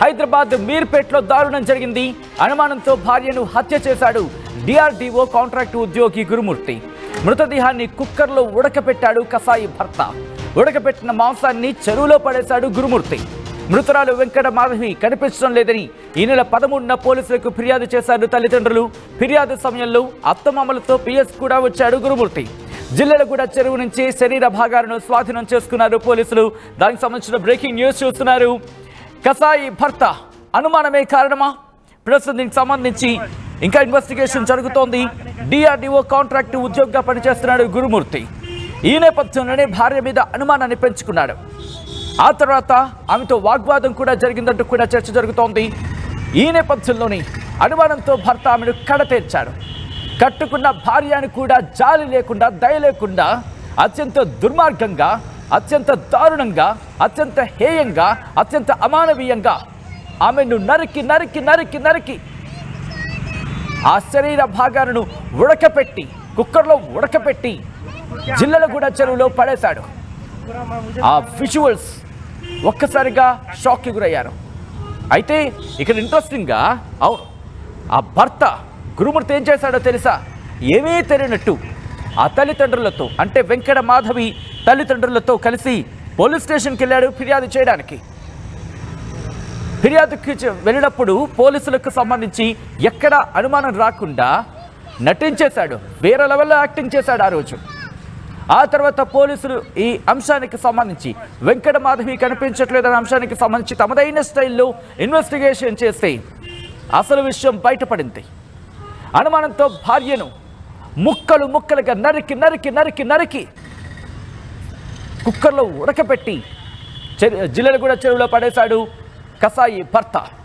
హైదరాబాద్ మీర్పేట్లో దారుణం జరిగింది. అనుమానంతో భార్యను హత్య చేశాడు డిఆర్డీఓ కాంట్రాక్టు ఉద్యోగి గురుమూర్తి. మృతదేహాన్ని కుక్కర్లో ఉడకపెట్టాడు కసాయి భర్త. ఉడకపెట్టిన మాంసాన్ని చెరువులో పడేశాడు గురుమూర్తి. మృతురాలు వెంకట మాధవి కనిపించడం లేదని ఈ నెల 13న పోలీసులకు ఫిర్యాదు చేశారు తల్లిదండ్రులు. ఫిర్యాదు సమయంలో అత్తమామలతో పిఎస్ కూడా వచ్చాడు గురుమూర్తి. జిల్లెలగూడ చెరువు నుంచి శరీర భాగాలను స్వాధీనం చేసుకున్నారు పోలీసులు. దానికి సంబంధించిన బ్రేకింగ్ న్యూస్ చూస్తున్నారు. కసాయి భర్త అనుమానమే కారణమా? ప్రస్తుతం దీనికి సంబంధించి ఇంకా ఇన్వెస్టిగేషన్ జరుగుతోంది. డిఆర్డీఓ కాంట్రాక్టు ఉద్యోగిగా పనిచేస్తున్నాడు గురుమూర్తి. ఈ నేపథ్యంలోనే భార్య మీద అనుమానాన్ని పెంచుకున్నాడు. ఆ తర్వాత ఆమెతో వాగ్వాదం కూడా జరిగిందంటూ కూడా చర్చ జరుగుతోంది. ఈ నేపథ్యంలోనే అనుమానంతో భర్త ఆమెను కడతేర్చాడు. కట్టుకున్న భార్యను కూడా జాలి లేకుండా, దయ లేకుండా, అత్యంత దుర్మార్గంగా, అత్యంత దారుణంగా, అత్యంత హేయంగా, అత్యంత అమానవీయంగా ఆమెను నరికి నరికి నరికి నరికి ఆ శరీర భాగాలను ఉడకపెట్టి, కుక్కర్లో ఉడకపెట్టి జిల్లెలగూడ చెరువులో పడేశాడు. ఆ విజువల్స్ ఒక్కసారిగా షాక్కి గురయ్యారు. అయితే ఇక్కడ ఇంట్రెస్టింగ్గా, అవును, ఆ భర్త గురుమూర్తి ఏం చేశాడో తెలుసా? ఏమీ తెలియనట్టు ఆ తల్లిదండ్రులతో, అంటే వెంకట మాధవి తల్లిదండ్రులతో కలిసి పోలీస్ స్టేషన్కి వెళ్ళాడు ఫిర్యాదు చేయడానికి. ఫిర్యాదుకి వెళ్ళినప్పుడు పోలీసులకు సంబంధించి ఎక్కడ అనుమానం రాకుండా నటించేశాడు. వేరే లెవెల్లో యాక్టింగ్ చేశాడు ఆ రోజు. ఆ తర్వాత పోలీసులు ఈ అంశానికి సంబంధించి వెంకట మాధవి కనిపించట్లేదనే అంశానికి సంబంధించి తమదైన స్టైల్లో ఇన్వెస్టిగేషన్ చేస్తే అసలు విషయం బయటపడింది. అనుమానంతో భార్యను ముక్కలు ముక్కలుగా నరికి నరికి నరికి నరికి కుక్కర్లో ఉడకపెట్టి జిల్లెలగూడ చెరువులో పడేశాడు కసాయి భర్త.